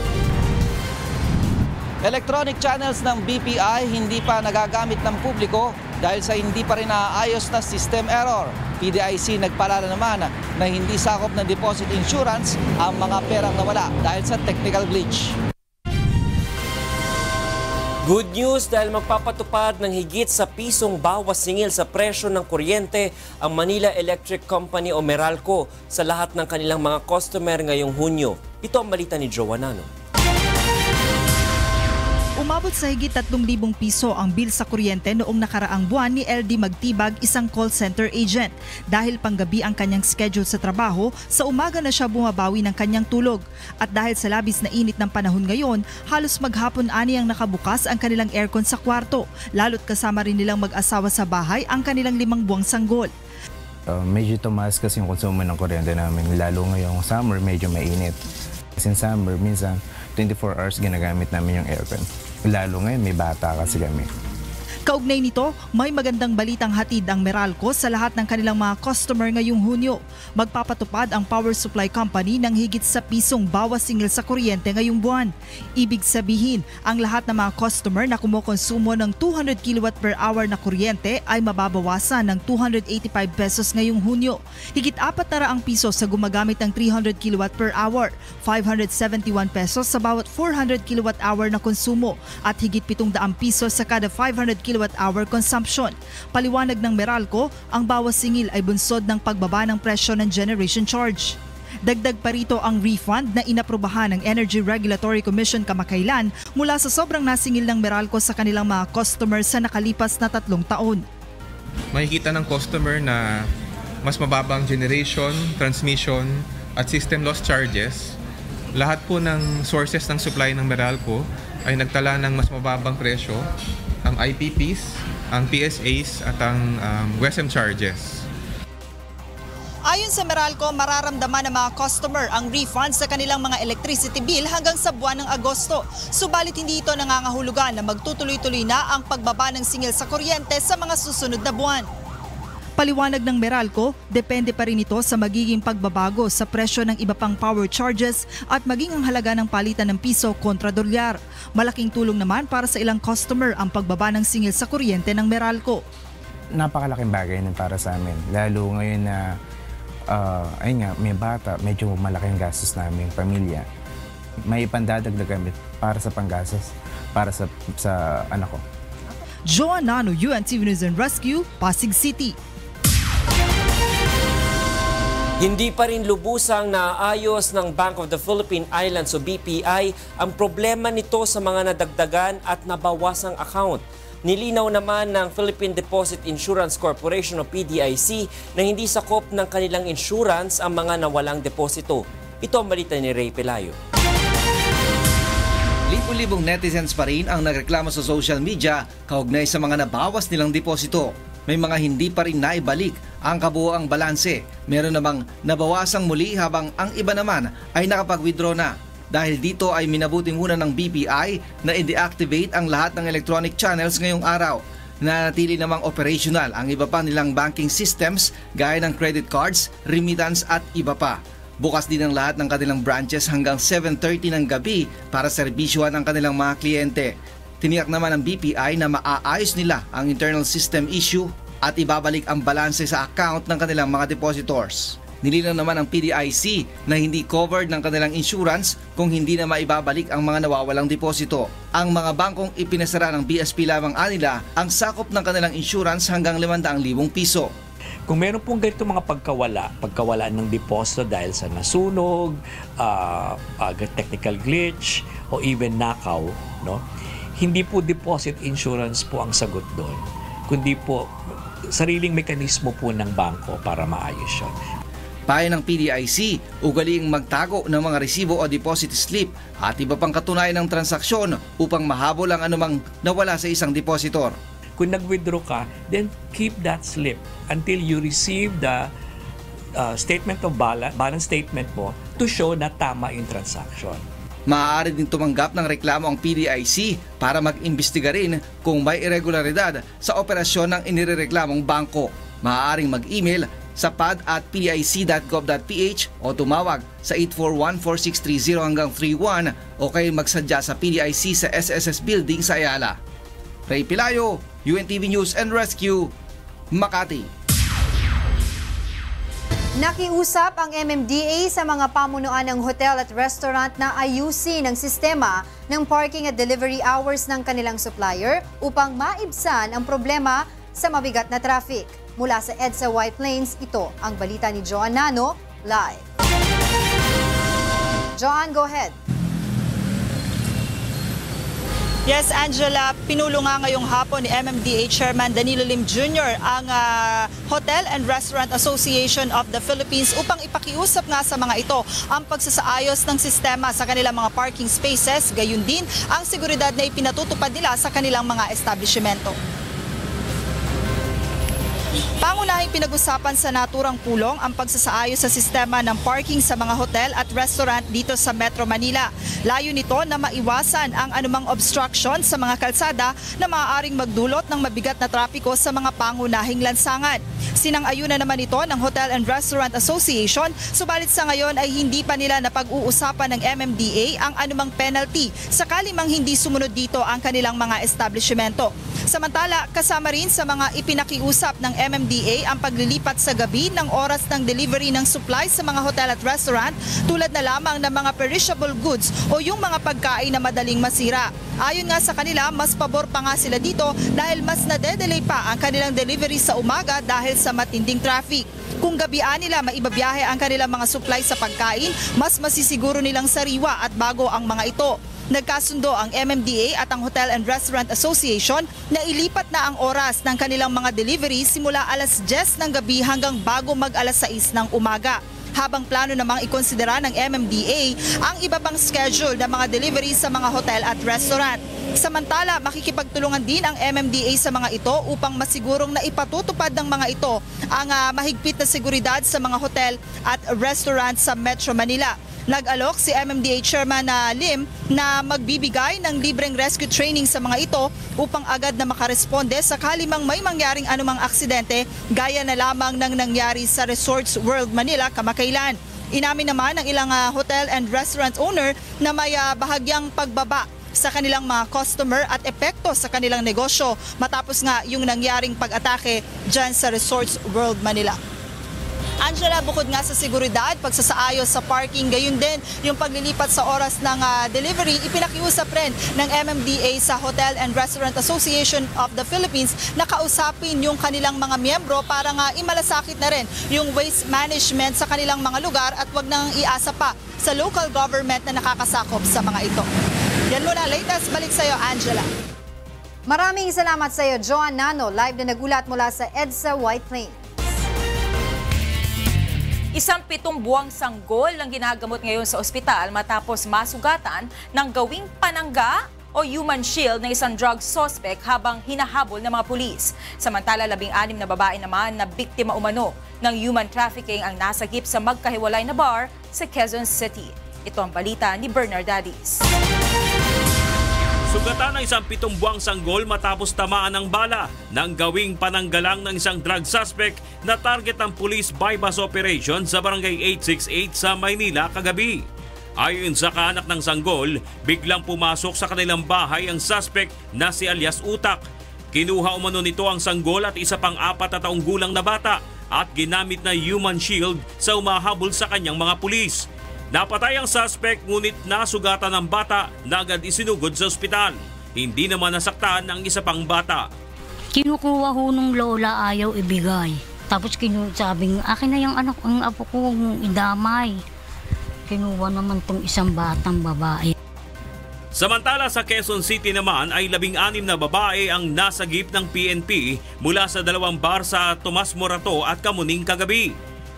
Electronic channels ng BPI hindi pa nagagamit ng publiko dahil sa hindi pa rin naaayos na system error. PDIC nagpaalala naman na hindi sakop ng deposit insurance ang mga perang nawala dahil sa technical glitch. Good news dahil magpapatupad ng higit sa pisong bawas singil sa presyo ng kuryente ang Manila Electric Company o Meralco sa lahat ng kanilang mga customer ngayong Hunyo. Ito ang balita ni Jowa Nano. Umabot sa higit 3,000 piso ang bill sa kuryente noong nakaraang buwan ni LD Magtibag, isang call center agent. Dahil panggabi ang kanyang schedule sa trabaho, sa umaga na siya bumabawi ng kanyang tulog. At dahil sa labis na init ng panahon ngayon, halos maghapon ani ang nakabukas ang kanilang aircon sa kwarto. Lalo't kasama rin nilang mag-asawa sa bahay ang kanilang 5 buwang sanggol. Medyo tumaas kasi yung konsumo ng kuryente namin. Lalo ngayong summer, medyo mainit. Kasi summer, minsan 24 hours ginagamit namin yung aircon. Lalo ngayon, may bata kasi kami. Kaugnay nito, may magandang balitang hatid ang Meralco sa lahat ng kanilang mga customer ngayong Hunyo. Magpapatupad ang power supply company ng higit sa pisong bawas singil sa kuryente ngayong buwan. Ibig sabihin, ang lahat ng mga customer na kumukonsumo ng 200 kW per hour na kuryente ay mababawasan ng 285 pesos ngayong Hunyo. Higit 400 piso sa gumagamit ng 300 kW per hour, 571 pesos sa bawat 400 kW hour na konsumo at higit 700 piso sa kada 500 kWh consumption. Paliwanag ng Meralco, ang bawas singil ay bunsod ng pagbaba ng presyo ng generation charge. Dagdag pa rito ang refund na inaprubahan ng Energy Regulatory Commission kamakailan mula sa sobrang nasingil ng Meralco sa kanilang mga customers sa nakalipas na 3 taon. Makikita ng customer na mas mababang generation, transmission at system loss charges. Lahat po ng sources ng supply ng Meralco ay nagtala ng mas mababang presyo, ang IPPs, ang PSAs at ang WESM charges. Ayon sa Meralco, mararamdaman ng mga customer ang refund sa kanilang mga electricity bill hanggang sa buwan ng Agosto. Subalit hindi ito nangangahulugan na magtutuloy-tuloy na ang pagbaba ng singil sa kuryente sa mga susunod na buwan. Paliwanag ng Meralco, depende pa rin ito sa magiging pagbabago sa presyo ng iba pang power charges at maging ang halaga ng palitan ng piso kontra dolyar. Malaking tulong naman para sa ilang customer ang pagbaba ng singil sa kuryente ng Meralco. Napakalaking bagay nun para sa amin. Lalo ngayon na ayun nga, may bata, medyo malaking gastos namin, pamilya. May ipandadagdag kami para sa panggastos, para sa anak ko. Jowa Nano, UNTV News and Rescue, Pasig City. Hindi pa rin lubusang naayos ng Bank of the Philippine Islands o BPI ang problema nito sa mga nadagdagan at nabawasang account. Nilinaw naman ng Philippine Deposit Insurance Corporation o PDIC na hindi sakop ng kanilang insurance ang mga nawalang deposito. Ito ang balita ni Ray Pelayo. Libo-libong netizens pa rin ang nagreklamo sa social media kaugnay sa mga nabawas nilang deposito. May mga hindi pa rin naibalik ang kabuoang balanse. Meron namang nabawasang muli habang ang iba naman ay nakapag-withdraw na. Dahil dito ay minabuti muna ng BPI na i-deactivate ang lahat ng electronic channels ngayong araw. Nanatili namang operational ang iba pa nilang banking systems gaya ng credit cards, remittance at iba pa. Bukas din ang lahat ng kanilang branches hanggang 7:30 ng gabi para serbisyuhan ang kanilang mga kliyente. Tiniyak naman ng BPI na maaayos nila ang internal system issue at ibabalik ang balanse sa account ng kanilang mga depositors. Nilinaw naman ng PDIC na hindi covered ng kanilang insurance kung hindi na maibabalik ang mga nawawalang deposito. Ang mga bangkong ipinasara ng BSP lamang anila ang sakop ng kanilang insurance hanggang 500,000 piso. Kung meron pong ganito mga pagkawala ng deposito dahil sa nasunog, technical glitch, o even nakaw, no? Hindi po deposit insurance po ang sagot doon, kundi po sariling mekanismo po ng bangko para maayos yun. Payo ng PDIC, ugaliing magtago ng mga resibo o deposit slip at iba pang katunayan ng transaksyon upang mahabol ang anumang nawala sa isang depositor. Kung nag-withdraw ka, then keep that slip until you receive the statement of balance statement mo to show na tama yung transaction. Maaari din tumanggap ng reklamo ang PDIC para mag-imbestiga rin kung may irregularidad sa operasyon ng inirereklamong bangko. Maaaring mag-email sa pad@pic.gov.ph o tumawag sa 841-4630 hanggang 31 o kayo magsadya sa PDIC sa SSS Building sa Ayala. Ray Pilayo, UNTV News and Rescue, Makati. Nakiusap ang MMDA sa mga pamunuan ng hotel at restaurant na ayusin ang sistema ng parking at delivery hours ng kanilang supplier upang maibsan ang problema sa mabigat na traffic. Mula sa EDSA White Plains, ito ang balita ni Joan Nano, live. Joan, go ahead. Yes, Angela, pinulo nga ngayong hapon ni MMDA Chairman Danilo Lim Jr. ang Hotel and Restaurant Association of the Philippines upang ipakiusap nga sa mga ito ang pagsasaayos ng sistema sa kanilang mga parking spaces, gayon din ang seguridad na ipinatutupad nila sa kanilang mga establishmento. Pangunahing pinag-usapan sa naturang pulong ang pagsasaayos sa sistema ng parking sa mga hotel at restaurant dito sa Metro Manila. Layo nito na maiwasan ang anumang obstruction sa mga kalsada na maaaring magdulot ng mabigat na trapiko sa mga pangunahing lansangan. Sinang-ayunan naman ito ng Hotel and Restaurant Association, subalit sa ngayon ay hindi pa nila napag-uusapan ng MMDA ang anumang penalty sakali mang hindi sumunod dito ang kanilang mga establishmento. Samantala, kasama rin sa mga ipinakiusap ng MMDA ang paglilipat sa gabi ng oras ng delivery ng supplies sa mga hotel at restaurant tulad na lamang ng mga perishable goods o yung mga pagkain na madaling masira. Ayon nga sa kanila, mas pabor pa nga sila dito dahil mas nade-delay pa ang kanilang delivery sa umaga dahil sa matinding traffic. Kung gabian nila maibabiyahe ang kanilang mga supplies sa pagkain, mas masisiguro nilang sariwa at bago ang mga ito. Nagkasundo ang MMDA at ang Hotel and Restaurant Association na ilipat na ang oras ng kanilang mga delivery simula alas 10 ng gabi hanggang bago mag-alas 6 ng umaga. Habang plano namang ikonsidera ng MMDA ang iba pang schedule ng mga delivery sa mga hotel at restaurant. Samantala, makikipagtulungan din ang MMDA sa mga ito upang masigurong na ipatutupad ng mga ito ang mahigpit na seguridad sa mga hotel at restaurant sa Metro Manila. Nag-alok si MMDA Chairman Lim na magbibigay ng libreng rescue training sa mga ito upang agad na makaresponde sakali mang may mangyaring anumang aksidente gaya na lamang ng nangyari sa Resorts World Manila kamakailan. Inamin naman ng ilang hotel and restaurant owner na may bahagyang pagbaba sa kanilang mga customer at epekto sa kanilang negosyo matapos nga yung nangyaring pag-atake dyan sa Resorts World Manila. Angela, bukod nga sa seguridad, pagsasaayos sa parking, gayon din yung paglilipat sa oras ng delivery, ipinakiusap rin ng MMDA sa Hotel and Restaurant Association of the Philippines na kausapin yung kanilang mga miyembro para nga imalasakit na rin yung waste management sa kanilang mga lugar at wag nang iasa pa sa local government na nakakasakop sa mga ito. Yan muna, latest. Balik sa iyo, Angela. Maraming salamat sa iyo, Joan Nano, live na nagulat mula sa EDSA White Plains. Isang 7 buwang sanggol ang ginagamot ngayon sa ospital matapos masugatan ng gawing panangga o human shield ng isang drug suspect habang hinahabol ng mga pulis. Samantala, 16 na babae naman na biktima umano ng human trafficking ang nasagip sa magkahiwalay na bar sa Quezon City. Ito ang balita ni Bernard Dadis. Sugatan ng isang 7 buwang sanggol matapos tamaan ng bala ng gawing pananggalang ng isang drug suspect na target ng police bypass operation sa barangay 868 sa Maynila kagabi. Ayon sa kaanak ng sanggol, biglang pumasok sa kanilang bahay ang suspect na si alias Utak. Kinuha umano nito ang sanggol at isa pang 4 na taong gulang na bata at ginamit na human shield sa umahabol sa kanyang mga pulis. Napatay ang suspect ngunit nasugatan ng bata na agad isinugod sa ospital. Hindi naman nasaktan ang isa pang bata. Kinukuha ho nung lola, ayaw ibigay. Tapos sabing, akin na yung anak, ang apo ko idamay. Kinuha naman tong isang batang babae. Samantala sa Quezon City naman ay 16 na babae ang nasagip ng PNP mula sa 2 bar sa Tomas Morato at Kamuning kagabi.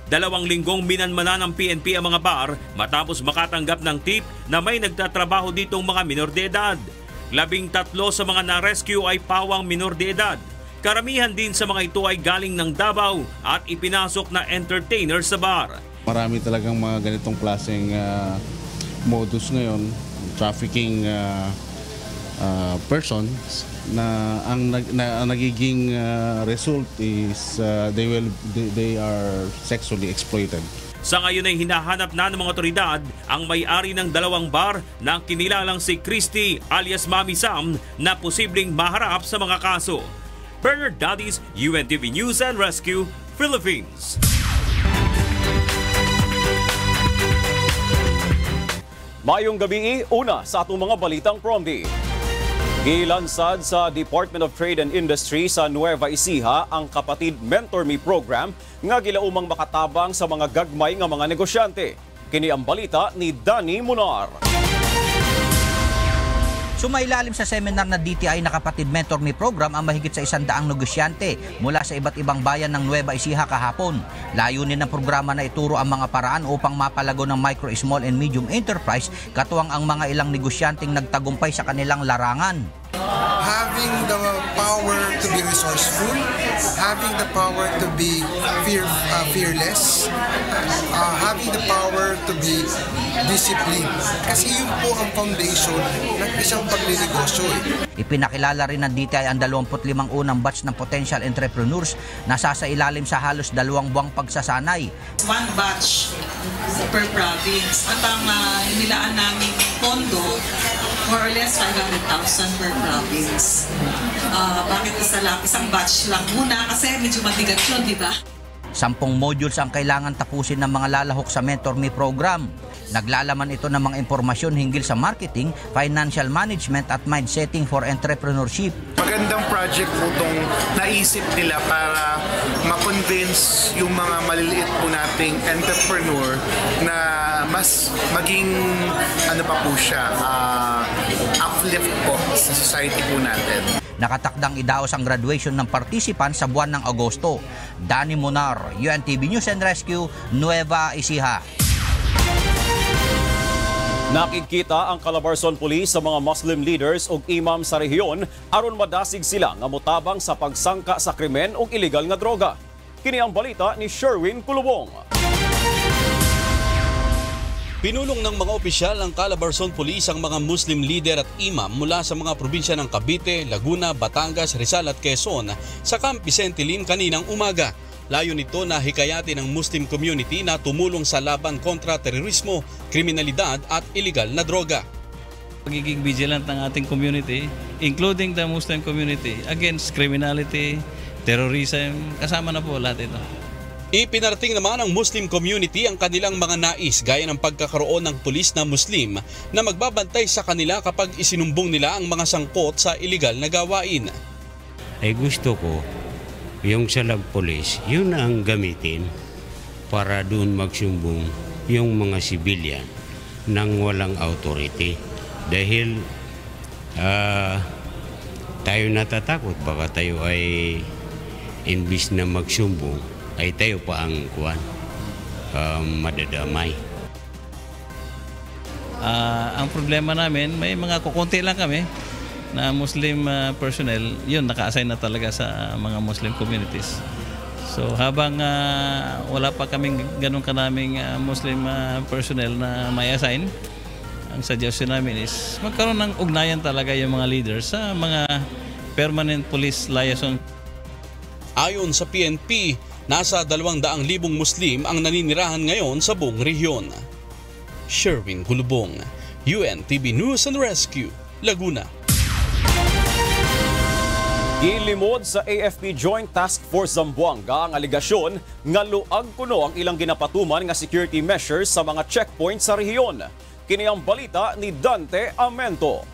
2 linggong minanmana ng PNP ang mga bar matapos makatanggap ng tip na may nagtatrabaho ditong mga minor de edad. 13 sa mga na-rescue ay pawang minor de edad. Karamihan din sa mga ito ay galing ng Davao at ipinasok na entertainer sa bar. Marami talagang mga ganitong klaseng modus ngayon. Trafficking persons na ang nagiging result is they are sexually exploited. Sa ngayon ay hinahanap na ng mga otoridad ang may-ari ng 2 bar na kinilalang si Christy alias Mami Sam na posibleng maharap sa mga kaso. Bernard Dadis, UNTV News and Rescue, Philippines. Mayong gabi, una sa atong mga balitang promdi. Gilansad sa Department of Trade and Industry sa Nueva Ecija ang Kapatid Mentor Me program nga gilaumang makatabang sa mga gagmay nga mga negosyante. Kini ang balita ni Danny Munar. Sumailalim sa seminar na DTI na Kapatid Mentor Me program ang mahigit sa 100 negosyante mula sa iba't ibang bayan ng Nueva Ecija kahapon. Layunin ng programa na ituro ang mga paraan upang mapalago ng micro, small and medium enterprise katuwang ang mga ilang negosyanteng nagtagumpay sa kanilang larangan. Having the power to be resourceful, having the power to be fearless, having the power to be disciplined. Kasi yun po ang foundation ng isang pagninegosyo. Ipinakilala rin ng DTI ang 25 unang batch ng potential entrepreneurs na sasailalim sa halos 2 buwang pagsasanay. 1 batch per province at ang nilaan naming pondo more or less 500,000 per province. Bakit isang batch lang muna? Kasi medyo matigat yun, di ba? 10 modules ang kailangan tapusin ng mga lalahok sa Mentor Me program. Naglalaman ito ng mga impormasyon hinggil sa marketing, financial management at mindsetting for entrepreneurship. Magandang project po itong naisip nila para ma-convince yung mga maliliit po nating entrepreneur na mas maging pa po siya, uplift po sa society po natin. Nakatakdang idaos ang graduation ng participants sa buwan ng Agosto. Danny Munar, UNTV News and Rescue, Nueva Ecija. Nakikita ang Calabarzon Police sa mga Muslim leaders ug imam sa rehiyon aron madasig sila nga motabang sa pagsangka sa krimen ug illegal nga droga. Kini ang balita ni Sherwin Kulubong. Pinulong ng mga opisyal ng Calabarzon Police ang mga Muslim leader at imam mula sa mga probinsya ng Cavite, Laguna, Batangas, Rizal at Quezon sa Camp Vicente Lin kaninang umaga. Layo nito na hikayatin ang Muslim community na tumulong sa laban kontra terorismo, kriminalidad at illegal na droga. Pagiging vigilant ng ating community, including the Muslim community, against criminality, terrorism, kasama na po lahat ito. Ipinarating naman ng Muslim community ang kanilang mga nais gaya ng pagkakaroon ng pulis na Muslim na magbabantay sa kanila kapag isinumbong nila ang mga sangkot sa illegal na gawain. Ay gusto ko yung salag police, yun ang gamitin para doon magsumbong yung mga sibilyan nang walang authority. Dahil tayo natatakot, baka tayo ay imbis na magsumbong, ay tayo pa ang madadamay. Ang problema namin, may mga kukunti lang kami na Muslim personnel, yun naka-assign na talaga sa mga Muslim communities. So habang wala pa kaming ganun karaming Muslim personnel na may assign, ang suggestion namin is magkaroon ng ugnayan talaga yung mga leaders sa mga permanent police liaison. Ayon sa PNP, nasa 200,000 Muslim ang naninirahan ngayon sa buong rehiyon. Sherwin Kulubong, UNTV News and Rescue, Laguna. Gilimod sa AFP Joint Task Force Zamboanga ang aligasyon nga luag kuno ang ilang ginapatuman nga security measures sa mga checkpoint sa rehiyon. Kini ang balita ni Dante Amento.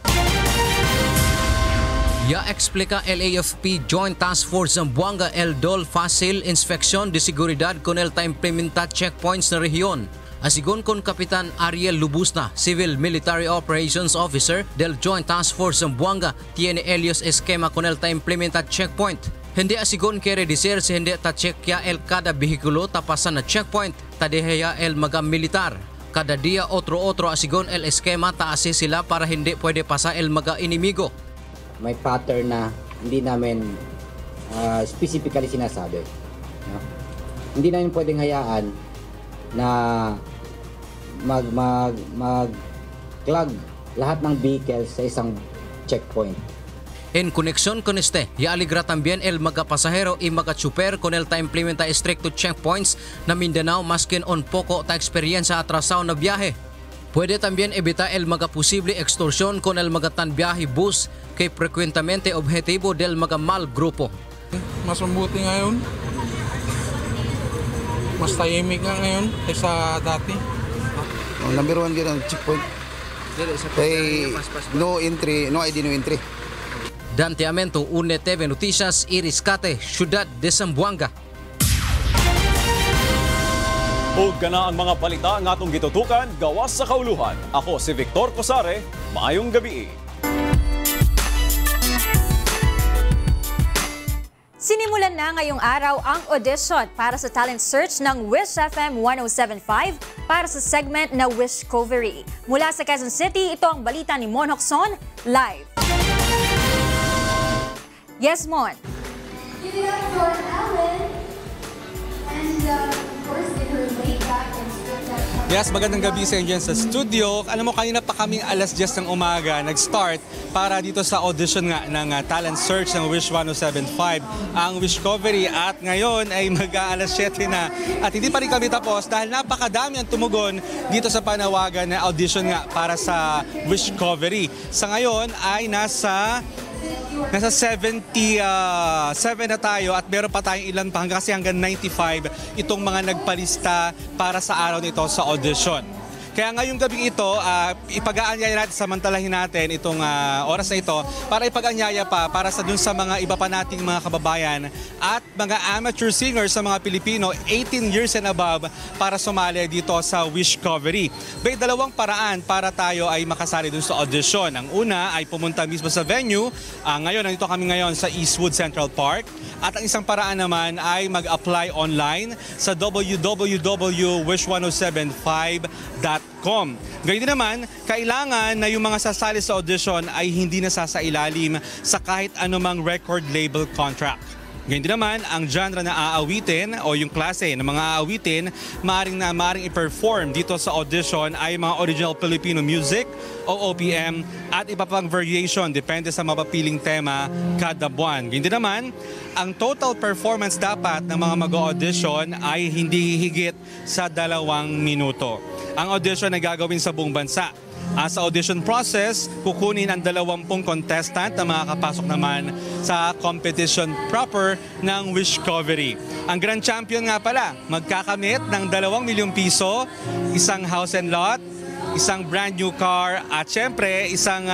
Ya explica el AFP Joint Task Force Zamboanga el DOL Fácil Inspección de Seguridad con el implementar checkpoints na rehiyon. Asigon kon Kapitan Ariel Lubusna, Civil Military Operations Officer del Joint Task Force Zamboanga, tiene ellos esquema con el implementar checkpoint. Hindi asigon kere reducir si hindi ta checkya el kada behikulo tapasan na checkpoint, tadeheya el mga militar. Kada dia otro asigon el esquema taasi sila para hindi pwede pasa el mga inimigo. May pattern na hindi namin specifically sinasabi. No? Hindi namin pwedeng hayaan na mag-clog lahat ng vehicles sa isang checkpoint. En conexión con este, ya alegra también el mga pasahero y mga chuper con el implementa estricto checkpoints na Mindanao maskin on poco ta experiencia atrasado na biyahe. Puede también evitar el mga posible extorsión con el mga tan biyahe bus kay frecuentemente objetivo del mga mal grupo. Mas mabuti ngayon. Mas tahimik nga ngayon kaysa dati. Number 1 din ang checkpoint. No entry, no ID, no entry. Dante Amento, UNETV Noticias, Iriscate, Ciudad de Zamboanga. Ug kana ang mga balita nga atong gitutukan gawas sa kauluhan. Ako si Victor Cosare, maayong gabi. Sinimulan na ngayong araw ang audition para sa talent search ng Wish FM 107.5 para sa segment na Wish Covery. Mula sa Quezon City, ito ang balita ni Mon Hocson, live. Yes, Mon. Give it up for Ellen. And of course, in her laid back and stripped out. Yes, magandang gabi sa inyo sa studio. Alam mo, kanina pa kaming alas 10 ng umaga nag-start para dito sa audition nga ng talent search ng Wish 107.5, ang Wish Covery. At ngayon ay mag-aalas 7 na. At hindi pa rin kami tapos dahil napakadami ang tumugon dito sa panawagan na audition nga para sa Wish Covery. Sa ngayon ay nasa 77 na tayo at meron pa tayong ilan pa hanggang 95 itong mga nagpalista para sa araw nito sa audition. Kaya ngayong gabi ito, ipag-aanyaya natin, samantalahin natin itong oras na ito para ipag-aanyaya pa para sa dun sa mga iba pa nating mga kababayan at mga amateur singers sa mga Pilipino 18 years and above para sumali dito sa Wish Covery. May dalawang paraan para tayo ay makasali dun sa audition. Ang una ay pumunta mismo sa venue. Ngayon, nandito kami ngayon sa Eastwood Central Park. At ang isang paraan naman ay mag-apply online sa www.wish107.5.com. Gayun din naman, kailangan na yung mga sasali sa audition ay hindi nasasailalim sa kahit anumang record label contract. Gayun din naman, ang genre na aawitin o yung klase ng mga aawitin maaring i-perform dito sa audition ay mga original Filipino music o OPM at iba pang variation depende sa mapapiling tema kada buwan. Gayun din naman, ang total performance dapat ng mga mag-audition ay hindi higit sa 2 minuto. Ang audition ay gagawin sa buong bansa. Sa audition process, kukunin ang 20 contestant na makakapasok naman sa competition proper ng Wish Covery. Ang grand champion nga pala, magkakamit ng 2 milyong piso, isang house and lot, isang brand new car, at syempre isang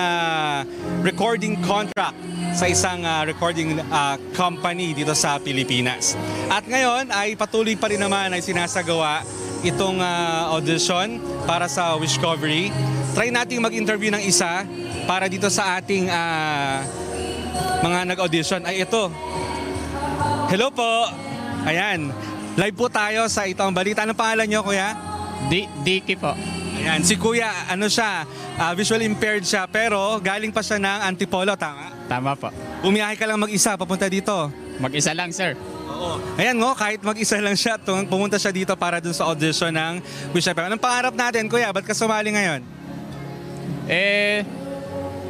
recording contract sa isang recording company dito sa Pilipinas. At ngayon ay patuloy pa rin naman ay sinasagawa itong audition para sa Wish Covery. Try nating mag-interview ng isa para dito sa ating mga nag-audition. Ay ito. Hello po. Ayan. Live po tayo sa itong balita. Anong pangalan nyo, kuya? Dicky po. Ayan. Si kuya, ano siya? Visually impaired siya pero galing pa siya ng Antipolo, tama? Tama po. Bumiyahe ka lang mag-isa papunta dito? Mag-isa lang, sir. Oo. Ayan ngo, kahit mag-isa lang siya, pumunta siya dito para dun sa audition ng Wish FM. Anong pangarap natin, kuya? Ba't ka sumali ngayon?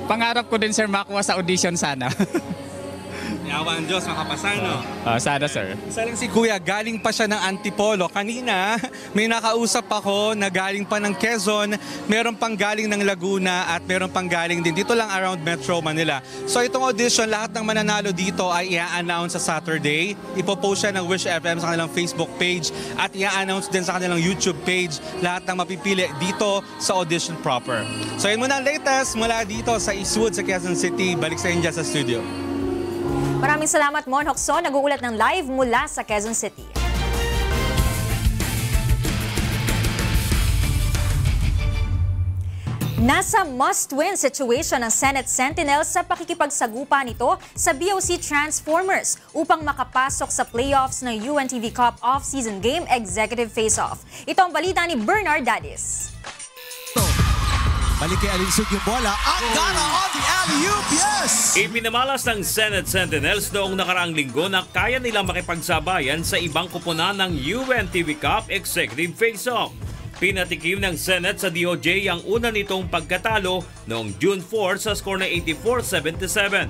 Pangarap ko din, sir, makuha sa audition sana. Yawa ang Diyos, makapasa, no? Sana, sir. Isa lang si Kuya, galing pa siya ng Antipolo. Kanina, may nakausap ako na galing pa ng Quezon, meron pang galing ng Laguna, at meron pang galing din dito lang around Metro Manila. So itong audition, lahat ng mananalo dito ay i-announce sa Saturday. Ipopost siya ng Wish FM sa kanilang Facebook page at i-announce din sa kanilang YouTube page lahat ng mapipili dito sa audition proper. So yun muna ang latest mula dito sa Eastwood sa Quezon City. Balik sa inyo sa studio. Maraming salamat, Mon Hokson, nag-uulat ng live mula sa Quezon City. Nasa must-win situation ang Senate Sentinels sa pakikipagsagupa nito sa BOC Transformers upang makapasok sa playoffs ng UNTV Cup Off-Season Game Executive Face-Off. Ito ang balita ni Bernard Dadis. Balik kay Alinsug yung bola. Angara on the alley-oop, yes! Ipinamalas ng Senate Sentinels noong nakaraang linggo na kaya nilang makipagsabayan sa ibang kupunan ng UNTV Cup Executive Face-Off. Pinatikim ng Senate sa DOJ ang una nitong pagkatalo noong June 4 sa score na 84-77.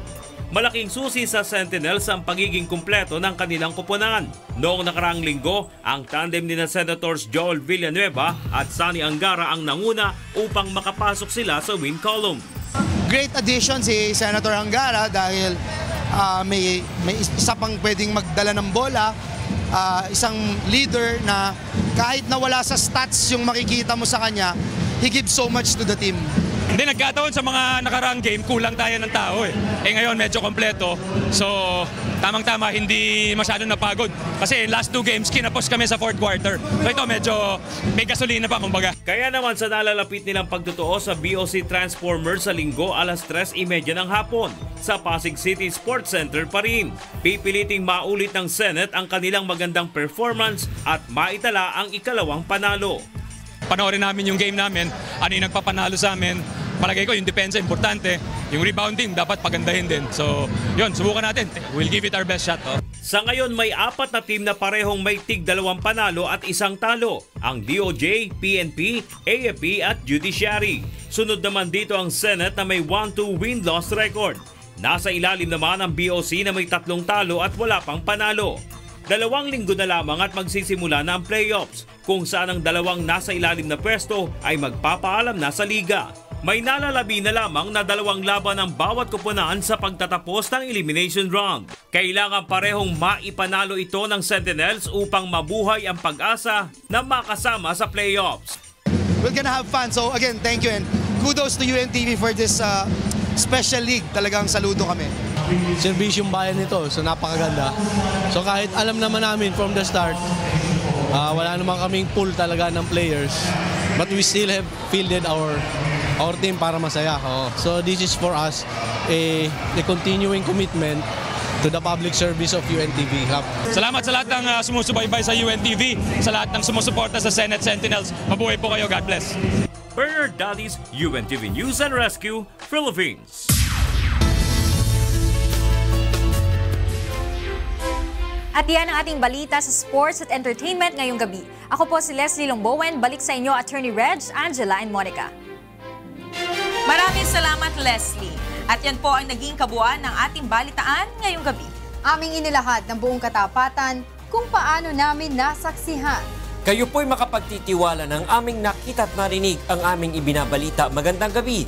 Malaking susi sa Sentinels ang pagiging kumpleto ng kanilang kupunan. Noong nakaraang linggo, ang tandem ni na Senators Joel Villanueva at Sonny Angara ang nanguna upang makapasok sila sa win column. Great addition si Senator Angara dahil may isa pang pwedeng magdala ng bola, isang leader na kahit na wala sa stats yung makikita mo sa kanya, he gives so much to the team. Hindi, nagkataon sa mga nakaraang game, kulang tayo ng tao eh. Ngayon medyo kompleto. So, tamang-tama, hindi masyadong napagod. Kasi last 2 games, kinapos kami sa 4th quarter. So ito, medyo may gasolina pa, kumbaga. Kaya naman sa nalalapit nilang pagtutuo sa BOC Transformers sa linggo, alas 3:30 ng hapon, sa Pasig City Sports Center pa rin. Pipiliting maulit ng Senate ang kanilang magandang performance at maitala ang ikalawang panalo. Panoorin namin yung game namin, ano yung nagpapanalo sa amin. Palagay ko yung depensa importante, yung rebounding dapat pagandahin din. So yun, subukan natin. We'll give it our best shot. Sa ngayon may 4 na team na parehong may tig-2 panalo at 1 talo. Ang DOJ, PNP, AFP at Judiciary. Sunod naman dito ang Senate na may 1-2 win-loss record. Nasa ilalim naman ang BOC na may 3 talo at wala pang panalo. 2 linggo na lamang at magsisimula na ang playoffs, kung saan ang 2 nasa ilalim na pwesto ay magpapaalam na sa liga. May nalalabi na lamang na 2 laban ang bawat kupunan sa pagtatapos ng elimination round. Kailangan parehong maipanalo ito ng Sentinels upang mabuhay ang pag-asa na makasama sa playoffs. We're gonna have fun. So again, thank you and kudos to UNTV for this special league. Talagang saludo kami. Serbisyong bayan nito, so napakaganda. So kahit alam naman namin from the start, wala naman kaming pool talaga ng players, but we still have fielded our team para masaya. So this is for us a continuing commitment to the public service of UNTV. Salamat sa lahat ng sumusubaybay sa UNTV, sa lahat ng sumusuporta sa Senate Sentinels. Mabuhay po kayo. God bless. Bernard Dadis, UNTV News and Rescue, Philippines. At yan ang ating balita sa sports at entertainment ngayong gabi. Ako po si Leslie Longbowen. Balik sa inyo, Attorney Reg, Angela, and Monica. Maraming salamat, Leslie. At yan po ang naging kabuuan ng ating balitaan ngayong gabi. Aming inilahad ng buong katapatan kung paano namin nasaksihan. Kayo po'y makapagtitiwala ng aming nakita at narinig ang aming ibinabalita. Magandang gabi.